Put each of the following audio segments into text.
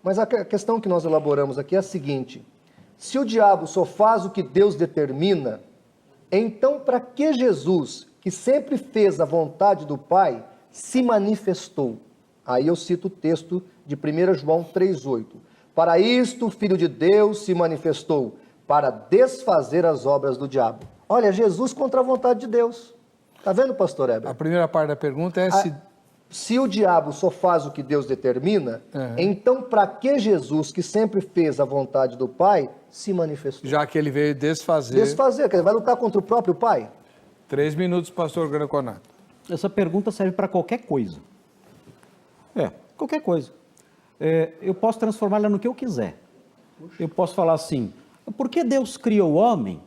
Mas a questão que nós elaboramos aqui é a seguinte: se o diabo só faz o que Deus determina, então para que Jesus, que sempre fez a vontade do Pai, se manifestou? Aí eu cito o texto de 1 João 3,8. Para isto o Filho de Deus se manifestou, para desfazer as obras do diabo. Olha, Jesus contra a vontade de Deus. Está vendo, pastor Heber? A primeira parte da pergunta é se o diabo só faz o que Deus determina, então para que Jesus, que sempre fez a vontade do Pai, se manifestou? Já que ele veio desfazer. Desfazer, quer dizer, vai lutar contra o próprio Pai? 3 minutos, pastor Granconato. Essa pergunta serve para qualquer coisa. Qualquer coisa. Eu posso transformá-la no que eu quiser. Eu posso falar assim: por que Deus criou o homem,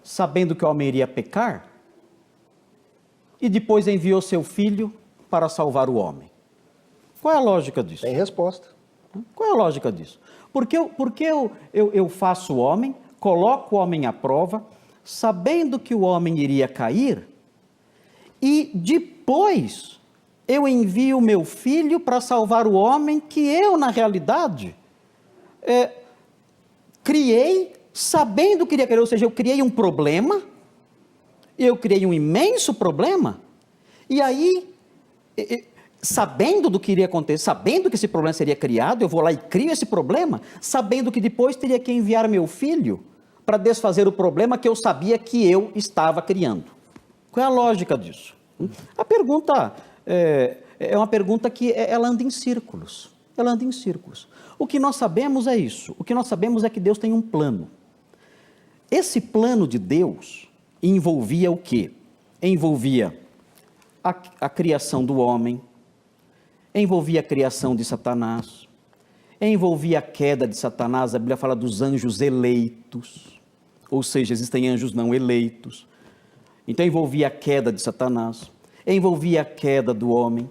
sabendo que o homem iria pecar, e depois enviou seu filho para salvar o homem? Qual é a lógica disso? Tem resposta. Qual é a lógica disso? Por que eu faço o homem, coloco o homem à prova, sabendo que o homem iria cair, e depois eu envio o meu filho para salvar o homem que eu, na realidade, criei sabendo que iria cair? Ou seja, eu criei um problema, eu criei um imenso problema, e aí, sabendo do que iria acontecer, sabendo que esse problema seria criado, eu vou lá e crio esse problema, sabendo que depois teria que enviar meu filho para desfazer o problema que eu sabia que eu estava criando. Qual é a lógica disso? A pergunta é uma pergunta que ela anda em círculos. Ela anda em círculos. O que nós sabemos é isso. O que nós sabemos é que Deus tem um plano. Esse plano de Deus envolvia o quê? Envolvia a criação do homem, envolvia a criação de Satanás, envolvia a queda de Satanás. A Bíblia fala dos anjos eleitos, ou seja, existem anjos não eleitos. Então envolvia a queda de Satanás, envolvia a queda do homem,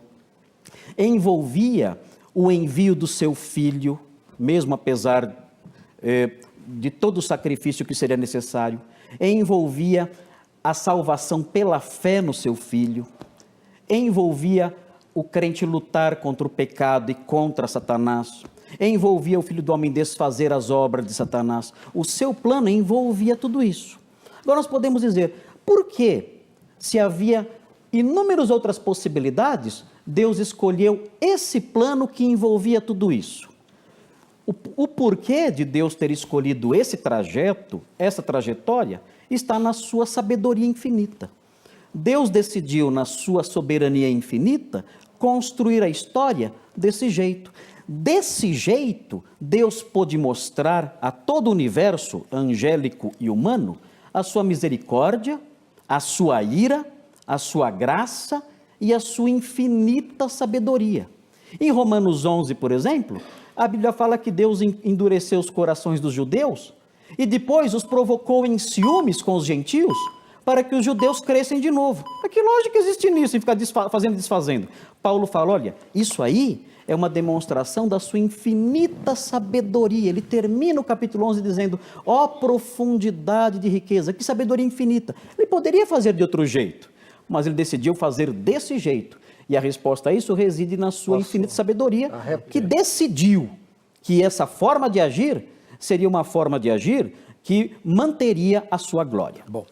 envolvia o envio do seu filho, mesmo apesar de todo o sacrifício que seria necessário, envolvia a salvação pela fé no seu filho, envolvia o crente lutar contra o pecado e contra Satanás, envolvia o Filho do Homem desfazer as obras de Satanás. O seu plano envolvia tudo isso. Agora nós podemos dizer, por que, se havia inúmeras outras possibilidades, Deus escolheu esse plano que envolvia tudo isso? O porquê de Deus ter escolhido esse trajeto, essa trajetória, está na sua sabedoria infinita. Deus decidiu, na sua soberania infinita, construir a história desse jeito. Desse jeito, Deus pôde mostrar a todo o universo, angélico e humano, a sua misericórdia, a sua ira, a sua graça e a sua infinita sabedoria. Em Romanos 11, por exemplo, a Bíblia fala que Deus endureceu os corações dos judeus e depois os provocou em ciúmes com os gentios para que os judeus crescem de novo. Que lógica existe nisso, em ficar fazendo e desfazendo? Paulo fala, olha, isso aí é uma demonstração da sua infinita sabedoria. Ele termina o capítulo 11 dizendo, ó profundidade de riqueza, que sabedoria infinita. Ele poderia fazer de outro jeito, mas ele decidiu fazer desse jeito. E a resposta a isso reside na sua infinita sabedoria, que decidiu que essa forma de agir seria uma forma de agir que manteria a sua glória. Bom,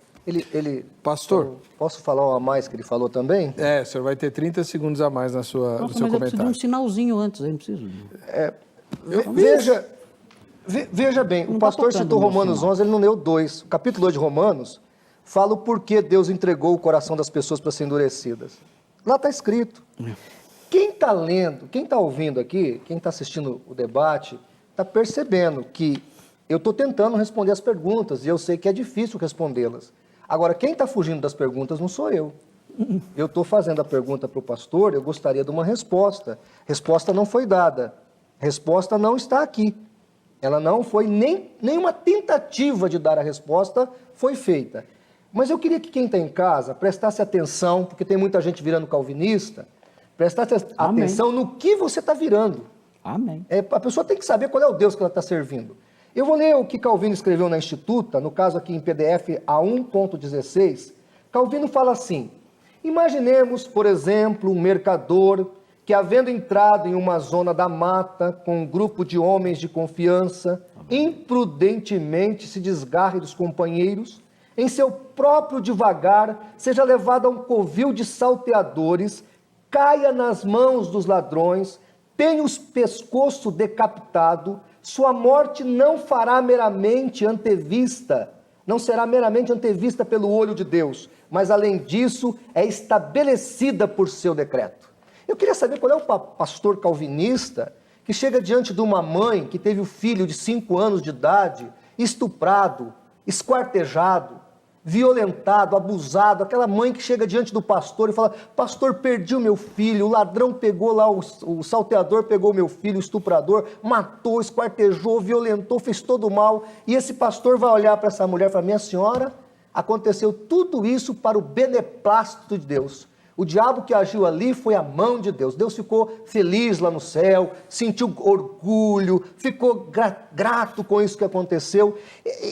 Pastor, posso falar a mais que ele falou também? o senhor vai ter 30 segundos a mais no seu mas comentário. eu preciso de um sinalzinho antes, aí não preciso. Veja bem, o pastor citou Romanos 11, ele não leu 2. O capítulo 2 de Romanos fala o porquê Deus entregou o coração das pessoas para ser endurecidas. Lá está escrito. Quem está lendo, quem está ouvindo aqui, quem está assistindo o debate, está percebendo que eu estou tentando responder as perguntas e eu sei que é difícil respondê-las. Agora, quem está fugindo das perguntas não sou eu. Eu estou fazendo a pergunta para o pastor, eu gostaria de uma resposta. Resposta não foi dada. Resposta não está aqui. Ela não foi, nenhuma tentativa de dar a resposta foi feita. Mas eu queria que quem está em casa prestasse atenção, porque tem muita gente virando calvinista, prestasse atenção no que você está virando. Amém. A pessoa tem que saber qual é o Deus que ela está servindo. Eu vou ler o que Calvino escreveu na Instituta, no caso aqui em PDF A1.16. Calvino fala assim, imaginemos, por exemplo, um mercador que, havendo entrado em uma zona da mata com um grupo de homens de confiança, imprudentemente se desgarre dos companheiros, em seu próprio devagar seja levado a um covil de salteadores, caia nas mãos dos ladrões, tenha os pescoço decapitado, sua morte não fará meramente antevista, não será meramente antevista pelo olho de Deus, mas além disso é estabelecida por seu decreto. Eu queria saber qual é o pastor calvinista que chega diante de uma mãe que teve o filho de 5 anos de idade estuprado, esquartejado, violentado, abusado, aquela mãe que chega diante do pastor e fala: pastor, perdi o meu filho, o ladrão pegou lá, o salteador pegou o meu filho, o estuprador, matou, esquartejou, violentou, fez todo o mal, e esse pastor vai olhar para essa mulher e falar: minha senhora, aconteceu tudo isso para o beneplácito de Deus. O diabo que agiu ali foi a mão de Deus. Deus ficou feliz lá no céu, sentiu orgulho, ficou grato com isso que aconteceu.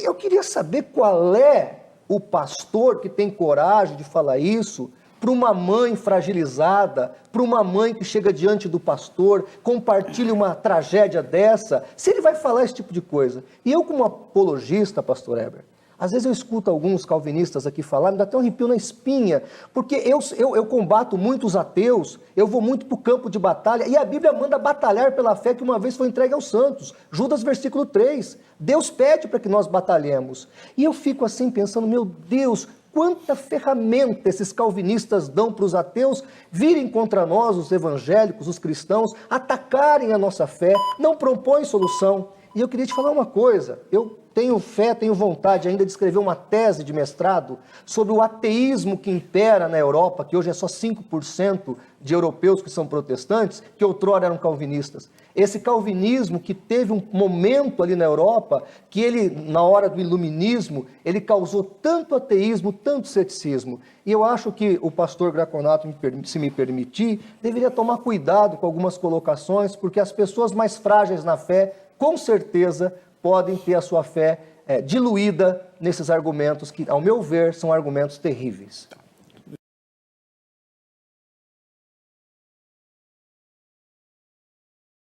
Eu queria saber qual é o pastor que tem coragem de falar isso para uma mãe fragilizada, para uma mãe que chega diante do pastor, compartilha uma tragédia dessa, se ele vai falar esse tipo de coisa. E eu, como apologista, pastor Heber, às vezes eu escuto alguns calvinistas aqui falar, me dá até um arrepio na espinha, porque eu combato muitos ateus, eu vou muito para o campo de batalha, e a Bíblia manda batalhar pela fé que uma vez foi entregue aos santos. Judas, versículo 3. Deus pede para que nós batalhemos. E eu fico assim pensando, meu Deus, quanta ferramenta esses calvinistas dão para os ateus virem contra nós, os evangélicos, os cristãos, atacarem a nossa fé, não propõem solução. E eu queria te falar uma coisa, eu tenho fé, tenho vontade ainda de escrever uma tese de mestrado sobre o ateísmo que impera na Europa, que hoje é só 5% de europeus que são protestantes, que outrora eram calvinistas. Esse calvinismo que teve um momento ali na Europa, que ele, na hora do iluminismo, ele causou tanto ateísmo, tanto ceticismo. E eu acho que o pastor Graconato, se me permitir, deveria tomar cuidado com algumas colocações, porque as pessoas mais frágeis na fé, com certeza, podem ter a sua fé diluída nesses argumentos que, ao meu ver, são argumentos terríveis.